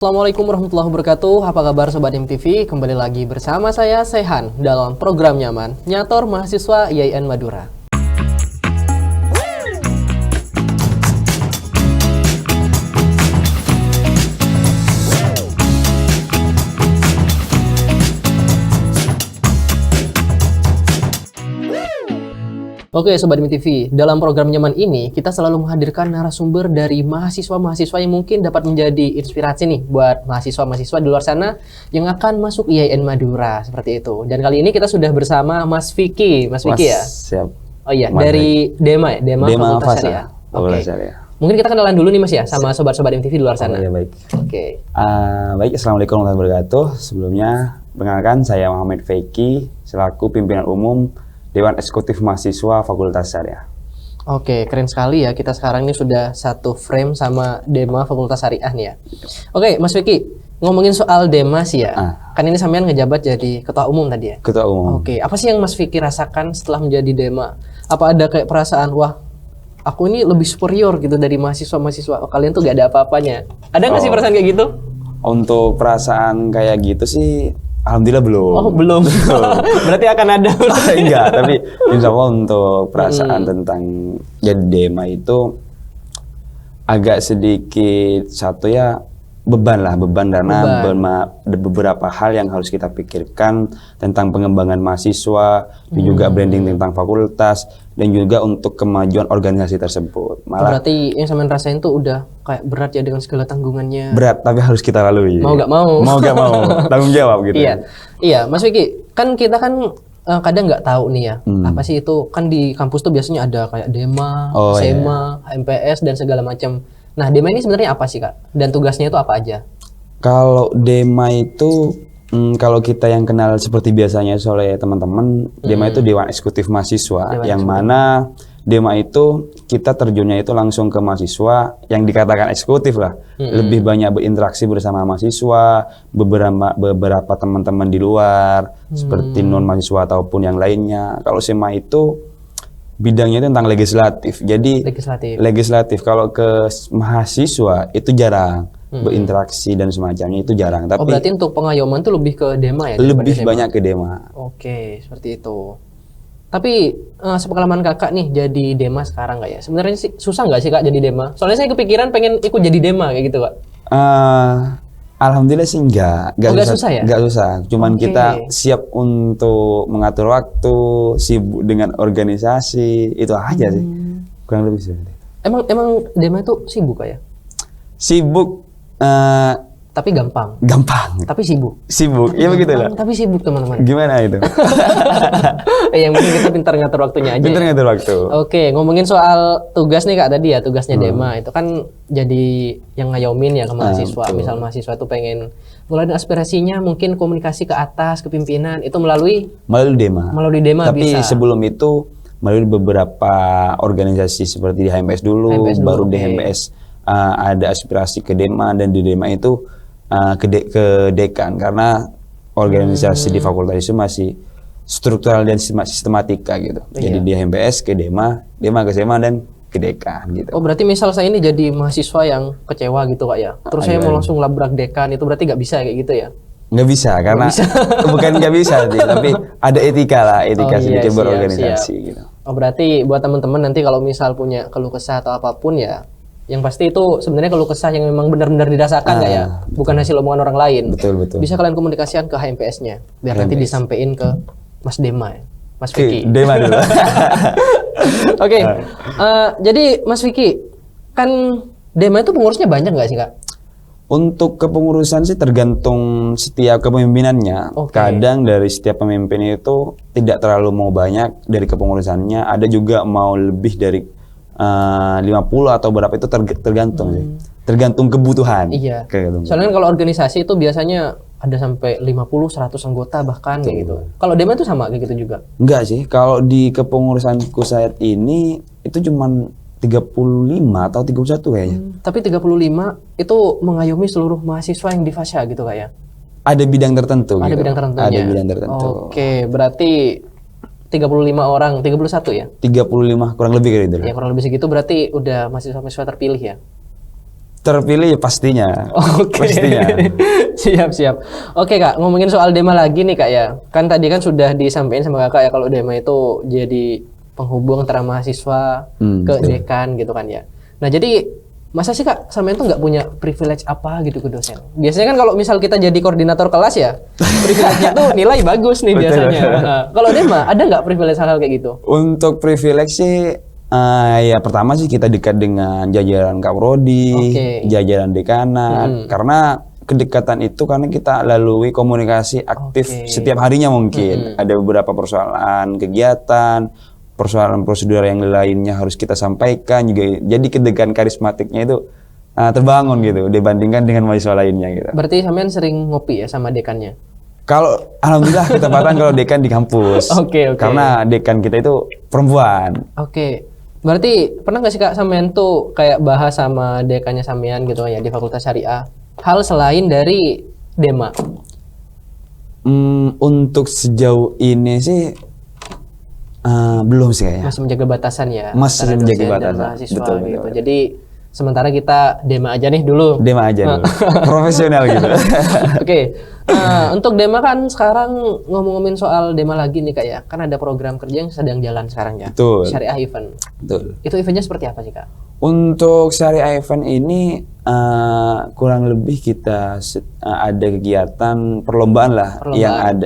Assalamualaikum warahmatullahi wabarakatuh. Apa kabar Sobat MTV? Kembali lagi bersama saya Sehan dalam program nyaman Nyator Mahasiswa IAIN Madura. Oke Sobat MTV, dalam program nyaman ini kita selalu menghadirkan narasumber dari mahasiswa-mahasiswa yang mungkin dapat menjadi inspirasi nih buat mahasiswa-mahasiswa di luar sana yang akan masuk IAIN Madura seperti itu. Dan kali ini kita sudah bersama Mas Vicky. Mas Vicky ya? Siap. Oh iya, Mas dari DEMA ya? Dema Fakultas Fasa. Syariah. Oke. Syariah. Mungkin kita kenalan dulu nih Mas ya sama sobat-sobat MTV di luar sana. Oh, iya, baik. Oke. Baik, Assalamualaikum warahmatullahi wabarakatuh. Sebelumnya, perkenalkan saya Muhammad Vicky selaku pimpinan umum Dewan Eksekutif Mahasiswa Fakultas Syariah. Oke, keren sekali ya. Kita sekarang ini sudah satu frame sama DEMA Fakultas Syariah nih ya. Oke, Mas Vicky, ngomongin soal DEMA sih ya. Kan ini sampean ngejabat jadi ketua umum tadi ya. Ketua umum. Oke, apa sih yang Mas Vicky rasakan setelah menjadi DEMA? Apa ada kayak perasaan, wah, aku ini lebih superior gitu dari mahasiswa-mahasiswa. Oh, kalian tuh gak ada apa-apanya. Ada nggak sih perasaan kayak gitu? Untuk perasaan kayak gitu sih, alhamdulillah belum. Oh, belum. Berarti akan ada. Enggak, tapi insya Allah untuk perasaan tentang jadi DEMA itu agak sedikit beban karena ada beberapa hal yang harus kita pikirkan tentang pengembangan mahasiswa, dan juga branding tentang fakultas, dan juga untuk kemajuan organisasi tersebut. Berarti yang sampean rasain tuh udah kayak berat ya dengan segala tanggungannya. Berat, tapi harus kita lalui. Mau gak mau. Mau gak mau, tanggung jawab gitu. Iya, Mas Vicky, kan kita kan kadang nggak tahu nih ya, apa sih itu, kan di kampus tuh biasanya ada kayak DEMA, SEMA, HMPS, dan segala macam. Nah, DEMA ini sebenarnya apa sih Kak? Dan tugasnya itu apa aja? Kalau DEMA itu, kalau kita yang kenal seperti biasanya oleh teman-teman, DEMA itu Dewan Eksekutif Mahasiswa, mana DEMA itu kita terjunnya itu langsung ke mahasiswa yang dikatakan eksekutif lah. Lebih banyak berinteraksi bersama mahasiswa, beberapa teman-teman di luar, seperti non-mahasiswa ataupun yang lainnya. Kalau SEMA itu bidangnya itu tentang legislatif. Jadi legislatif kalau ke mahasiswa itu jarang berinteraksi dan semacamnya, itu jarang. Tapi berarti untuk pengayoman tuh lebih ke DEMA ya? Lebih banyak ke DEMA. Oke, seperti itu. Tapi sepengalaman kakak nih jadi DEMA sekarang nggak ya? Sebenarnya sih susah nggak sih Kak jadi DEMA? Soalnya saya kepikiran pengen ikut jadi DEMA kayak gitu Kak. Alhamdulillah sih enggak susah ya? Enggak susah. Cuman kita siap untuk mengatur waktu, sibuk dengan organisasi, itu aja sih. Kurang lebih sih. Emang DEMA itu sibuk Kak ya? Sibuk, tapi gampang. Tapi sibuk. Iya begitu lah. Tapi sibuk teman-teman. Gimana itu? Yang penting kita pintar ngatur waktunya aja. Pintar ngatur waktu. Oke, ngomongin soal tugas nih Kak tadi ya, tugasnya DEMA itu kan jadi yang ngayomin ya ke mahasiswa. Misal mahasiswa tuh pengen mulai aspirasinya, mungkin komunikasi ke atas, ke pimpinan, itu melalui DEMA. Melalui DEMA Tapi bisa. sebelum itu melalui beberapa organisasi seperti di HMPS dulu, baru di HMPS ada aspirasi ke DEMA, dan di DEMA itu ke dekan, karena organisasi di fakultas itu masih struktural dan sistematika gitu. Jadi di HMPS ke DEMA ke SEMA, dan ke dekan gitu. Oh, berarti misal saya ini jadi mahasiswa yang kecewa gitu Kak ya, terus saya mau langsung labrak dekan, itu berarti nggak bisa kayak gitu ya? Nggak bisa, karena bukan nggak bisa sih, tapi ada etika sedikit berorganisasi gitu. Oh, berarti buat teman-teman nanti kalau misal punya keluh kesah atau apapun ya, yang pasti itu sebenarnya keluh kesah yang memang benar-benar dirasakan nggak ya, bukan hasil omongan orang lain. Betul. Bisa kalian komunikasikan ke HMPS-nya, biar nanti disampaikan ke Mas DEMA ya, Mas Vicky. DEMA dulu. Oke, jadi Mas Vicky, kan DEMA itu pengurusnya banyak nggak sih Kak? Untuk kepengurusan sih tergantung setiap kepemimpinannya. Kadang dari setiap pemimpin itu tidak terlalu mau banyak dari kepengurusannya, ada juga mau lebih dari 50 atau berapa, itu tergantung sih. Tergantung kebutuhan. Iya. Soalnya kan kalau organisasi itu biasanya ada sampai 50-100 anggota bahkan kayak gitu. Kalau DEMA itu sama kayak gitu juga? Enggak sih. Kalau di kepengurusanku saat ini itu cuman 35 atau 31 kayaknya. Tapi 35 itu mengayomi seluruh mahasiswa yang di FASA gitu Kak ya? Ada bidang tertentu. Ada bidang tertentunya. Ada bidang tertentu. Oke, berarti 35 orang, 31 ya? 35 kurang lebih kayak gitu. Ya kurang lebih segitu, berarti udah mahasiswa-mahasiswa terpilih ya? Terpilih pastinya. Oke. Pastinya. Siap. Oke Kak, ngomongin soal Dema lagi nih Kak ya. Kan tadi kan sudah disampaikan sama Kakak ya kalau Dema itu jadi penghubung antara mahasiswa ke dekan gitu kan ya. Nah jadi masa sih Kak sampean tuh nggak punya privilege apa gitu ke dosen? Biasanya kan kalau misal kita jadi koordinator kelas ya, privilege-nya tuh nilai bagus nih biasanya. Kalau Dema ada nggak privilege hal-hal kayak gitu? Untuk privilege sih ya pertama sih kita dekat dengan jajaran Kaprodi, jajaran dekanat, karena kedekatan itu karena kita lalui komunikasi aktif setiap harinya mungkin. Ada beberapa persoalan kegiatan, persoalan prosedur yang lainnya harus kita sampaikan juga. Jadi kedekatan karismatiknya itu terbangun gitu dibandingkan dengan mahasiswa lainnya gitu. Berarti sampean sering ngopi ya sama dekannya? Kalau alhamdulillah ketepatan kalau dekan di kampus. Karena dekan kita itu perempuan. Berarti pernah nggak sih Kak sampean tuh kayak bahas sama dekannya sampean gitu ya di Fakultas Syariah hal selain dari Dema? Untuk sejauh ini sih belum sih kayaknya. Masih menjaga batasan ya. Masih menjaga batasan. Mahasiswa betul. gitu. Jadi sementara kita Dema aja nih dulu. Dema aja dulu. Profesional gitu. Untuk Dema kan sekarang ngomong-ngomongin soal Dema lagi nih Kak ya. Kan ada program kerja yang sedang jalan sekarang ya. Betul. Syariah Event. Betul. Itu eventnya seperti apa sih Kak? Untuk Syariah Event ini kurang lebih kita ada kegiatan perlombaan lah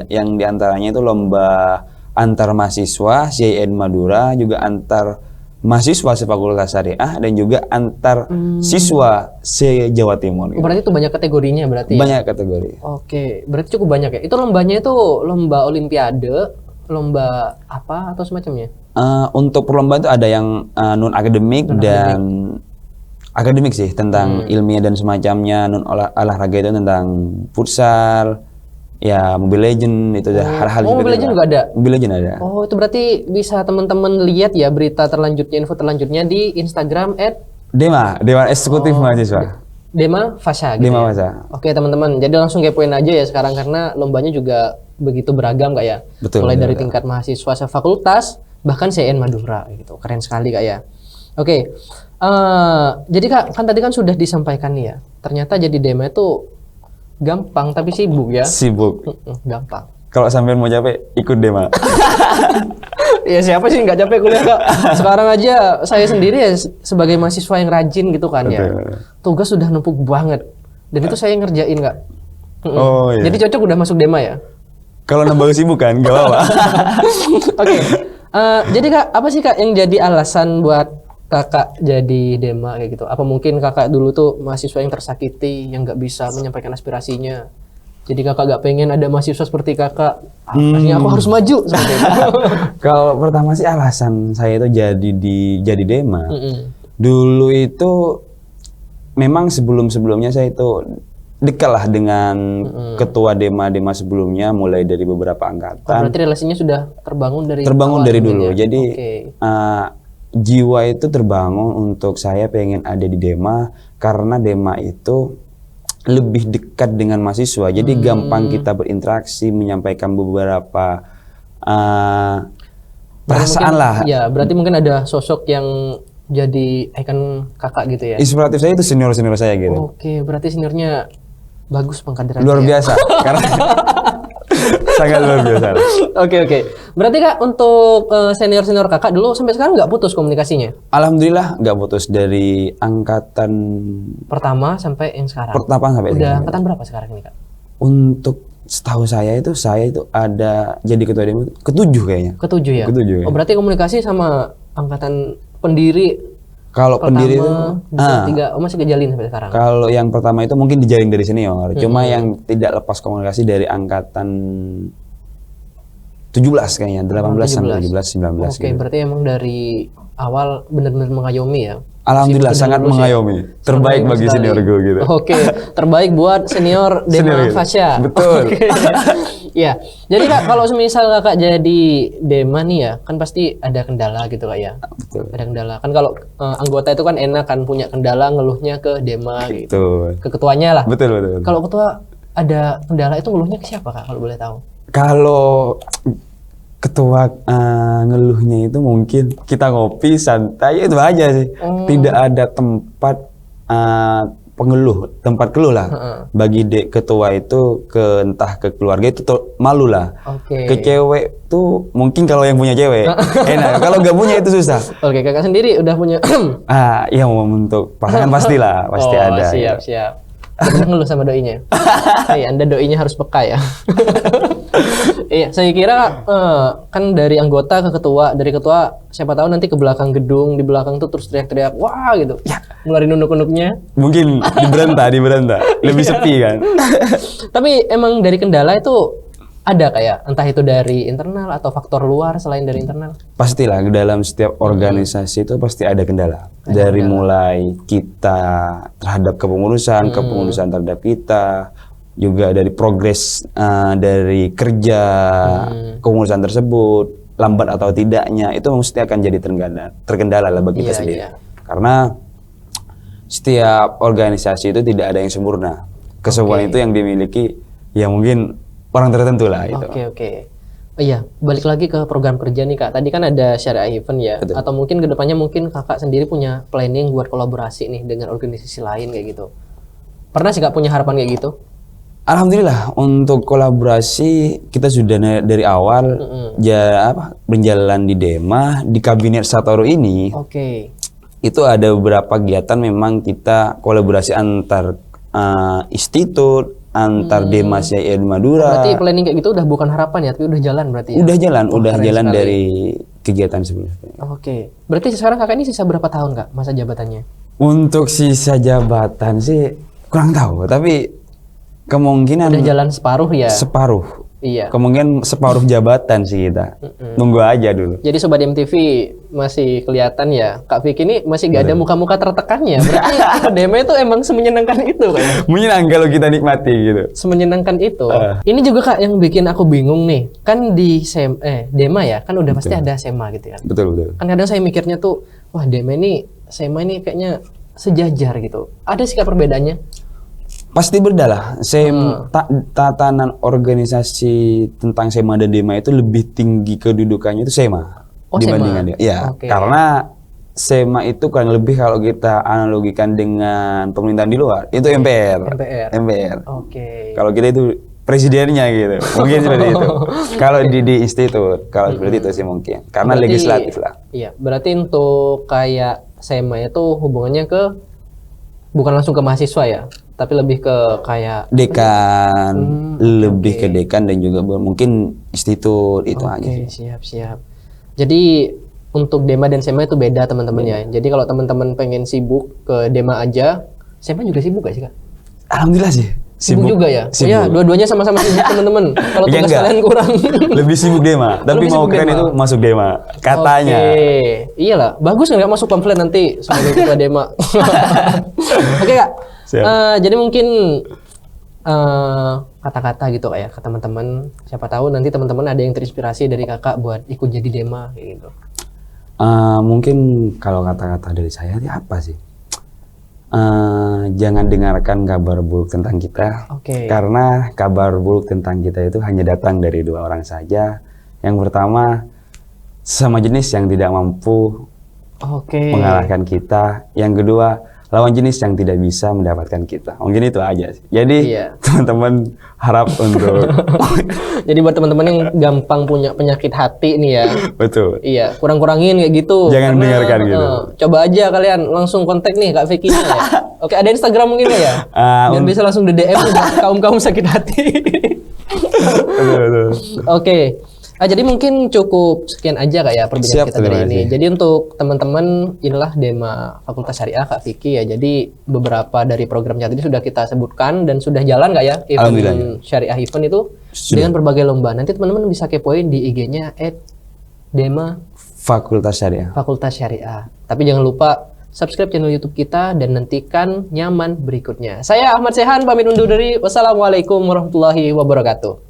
yang diantaranya itu lomba antar mahasiswa CIN Madura, juga antar mahasiswa sefakultas syariah dan juga antar siswa se-Jawa Timur. Gitu. Berarti itu banyak kategorinya berarti banyak kategori. Berarti cukup banyak ya. Itu lombanya itu lomba olimpiade, lomba apa atau semacamnya? Untuk perlombaan itu ada yang non-akademik dan akademik sih tentang ilmiah dan semacamnya. Non-olahraga itu tentang futsal, ya Mobile Legend itu hal-hal gitu. Mobile Legend juga ada? Mobile Legend ada. Oh, itu berarti bisa teman-teman lihat ya berita terlanjutnya, info terlanjutnya di Instagram @Dema Eksekutif Mahasiswa. Dema Fasha gitu. Dema ya? Fasha. Oke, teman-teman. Jadi langsung kepoin aja ya sekarang karena lombanya juga begitu beragam Kak ya. Mulai dari tingkat mahasiswa sefakultas bahkan CN Madura gitu. Keren sekali Kak ya. Jadi Kak, kan tadi kan sudah disampaikan nih ya. Ternyata jadi Dema itu gampang tapi sibuk ya. Sibuk. Gampang. Kalau sampean mau capek ikut Dema. Ya siapa sih nggak capek kuliah Kak? Sekarang aja saya sendiri ya sebagai mahasiswa yang rajin gitu kan ya. Tugas sudah numpuk banget. Dan itu saya ngerjain Kak. Iya. Jadi cocok udah masuk Dema ya? Kalau nambah sibuk kan nggak apa-apa. Jadi Kak, apa sih Kak yang jadi alasan buat Kakak jadi Dema kayak gitu? Apa mungkin Kakak dulu tuh mahasiswa yang tersakiti, yang nggak bisa menyampaikan aspirasinya? Jadi Kakak gak pengen ada mahasiswa seperti Kakak, artinya aku harus maju seperti itu. Kalau pertama sih alasan saya itu jadi Dema. Dulu itu memang sebelumnya saya itu dekat lah dengan ketua Dema sebelumnya, mulai dari beberapa angkatan. Berarti relasinya sudah terbangun dari dulu. Ya? Jadi jiwa itu terbangun untuk saya pengen ada di Dema karena Dema itu lebih dekat dengan mahasiswa, jadi gampang kita berinteraksi, menyampaikan beberapa perasaan mungkin, lah. Ya, berarti mungkin ada sosok yang jadi ikon Kakak gitu ya? Inspiratif saya itu senior saya gitu. Berarti seniornya bagus pengkaderannya. Luar biasa, karena sangat luar biasa. Berarti Kak untuk senior Kakak dulu sampai sekarang nggak putus komunikasinya? Alhamdulillah nggak putus dari angkatan pertama sampai yang sekarang. Udah angkatan berapa sekarang ini Kak? Untuk setahu saya itu ada jadi ketua Dema ke-7 kayaknya. Ke-7 ya? Ke-7 ya. Berarti komunikasi sama angkatan pendiri. Kalau pendiri itu masih kejalin sampai sekarang. Kalau yang pertama itu mungkin dijalin dari senior, cuma yang tidak lepas komunikasi dari angkatan 17 kayaknya, 18 sampai 17, 19 gitu. Berarti emang dari awal benar-benar mengayomi ya. Alhamdulillah sangat mengayomi. Terbaik bagi senior gue gitu. Terbaik buat senior Dema Fasha. Betul. Ya. Jadi Kak, kalau semisal Kakak jadi Dema nih ya, kan pasti ada kendala gitu Kak ya. Betul. Ada kendala. Kan kalau anggota itu kan enak kan punya kendala ngeluhnya ke Dema gitu. Ke ketuanya lah. Betul. Kalau ketua ada kendala itu ngeluhnya ke siapa Kak kalau boleh tahu? Kalau ketua ngeluhnya itu mungkin kita ngopi santai itu aja sih. Tidak ada tempat pengeluh, tempat keluh lah. Bagi ketua itu entah ke keluarga itu malu lah. Ke cewek tuh mungkin kalau yang punya cewek enak, kalau nggak punya itu susah. Oke, kakak sendiri udah punya? Iya, untuk pasangan pastilah, pasti ada. Siap, siap. Jangan ngeluh sama doinya. Anda doinya harus peka ya. Iya, saya kira kan dari anggota ke ketua, dari ketua siapa tahu nanti ke belakang gedung, di belakang tuh terus teriak-teriak, wah gitu, ngeluarin unuk-unuknya. Mungkin di beranda, lebih sepi kan. Tapi emang dari kendala itu ada kayak, entah itu dari internal atau faktor luar selain dari internal? Pastilah dalam setiap organisasi itu pasti ada kendala. Dari mulai kita terhadap kepengurusan terhadap kita, juga dari progres dari kerja kepengurusan tersebut, lambat atau tidaknya, itu mesti akan jadi terkendala lah bagi kita sendiri. Karena setiap organisasi itu tidak ada yang sempurna. Kesempurnaan itu yang dimiliki ya mungkin orang tertentu lah itu. Oke. Iya, balik lagi ke program kerja nih Kak. Tadi kan ada syariah event ya. Betul. Atau mungkin kedepannya mungkin Kakak sendiri punya planning buat kolaborasi nih dengan organisasi lain kayak gitu. Pernah sih Kak punya harapan kayak gitu? Alhamdulillah untuk kolaborasi kita sudah dari awal berjalan di Dema, di kabinet Satoru ini. Itu ada beberapa kegiatan memang kita kolaborasi antar institut, antar Dema CII Madura. Berarti planning kayak gitu udah bukan harapan ya, tapi udah jalan berarti ya? Udah jalan dari kegiatan sebelumnya. Berarti sekarang kakak ini sisa berapa tahun Kak masa jabatannya? Untuk sisa jabatan sih kurang tahu, tapi kemungkinan udah jalan separuh ya? Separuh. Iya. Kemungkinan separuh jabatan sih kita. Nunggu aja dulu. Jadi Sobat MTV masih kelihatan ya, Kak Vicky ini masih gak ada muka-muka tertekannya. Berarti Dema itu emang semenyenangkan itu kan? Menyenangkan kalau kita nikmati gitu. Semenyenangkan itu. Ini juga Kak yang bikin aku bingung nih. Kan di Dema ya, kan udah pasti ada SEMA gitu kan? Betul. Kan kadang saya mikirnya tuh, wah Dema ini, SEMA ini kayaknya sejajar gitu. Ada sih Kak perbedaannya? Pasti beda lah. Tatanan organisasi tentang SEMA dan Dema itu lebih tinggi kedudukannya itu SEMA dibandingkan dia. Ya, karena SEMA itu kurang lebih kalau kita analogikan dengan pemerintahan di luar, itu MPR. Kalau kita itu presidennya gitu. Mungkin seperti itu. Kalau di institut, kalau seperti itu sih mungkin. Karena berarti, legislatif lah. Iya, berarti untuk kayak SEMA itu hubungannya ke bukan langsung ke mahasiswa ya, tapi lebih ke kayak dekan, lebih ke dekan dan juga mungkin institut itu aja. Siap. Jadi untuk Dema dan SEMA itu beda teman-teman ya. Jadi kalau teman-teman pengen sibuk ke Dema aja, SEMA juga sibuk gak sih Kak? Alhamdulillah sih. Sibuk juga ya? Ya, dua-duanya sama-sama sibuk teman-teman. Kalau tugas kalian kurang. Lebih sibuk Dema, tapi mau keren itu masuk Dema, katanya. Iyalah, bagus nggak masuk pamflet nanti sebagai ketua Dema. Oke Kak, jadi mungkin kata-kata gitu kayak ke teman-teman, siapa tahu nanti teman-teman ada yang terinspirasi dari kakak buat ikut jadi Dema kayak gitu. Mungkin kalau kata-kata dari saya ini apa sih? Jangan dengarkan kabar buruk tentang kita, karena kabar buruk tentang kita itu hanya datang dari dua orang saja. Yang pertama, sesama jenis yang tidak mampu mengalahkan kita. Yang kedua, lawan jenis yang tidak bisa mendapatkan kita. Mungkin itu aja sih. Jadi teman-teman harap untuk jadi buat teman-teman yang gampang punya penyakit hati nih ya. Betul. Iya, kurang-kurangin kayak gitu. Jangan dengarkan gitu. Coba aja kalian langsung kontak nih Kak Vicky ya. Oke, ada Instagram mungkin ya? Dan bisa langsung di DM kaum-kaum sakit hati. Betul. Oke. Jadi mungkin cukup sekian aja Kak ya perbincangan kita hari ini. Jadi untuk teman-teman, inilah Dema Fakultas Syariah Kak Vicky ya. Jadi beberapa dari programnya tadi sudah kita sebutkan dan sudah jalan Kak ya event Syariah event itu dengan berbagai lomba. Nanti teman-teman bisa kepoin di IG-nya @Dema Fakultas Syariah. Fakultas Syariah. Tapi jangan lupa subscribe channel YouTube kita dan nantikan nyaman berikutnya. Saya Ahmad Sehan pamit undur diri. Wassalamualaikum warahmatullahi wabarakatuh.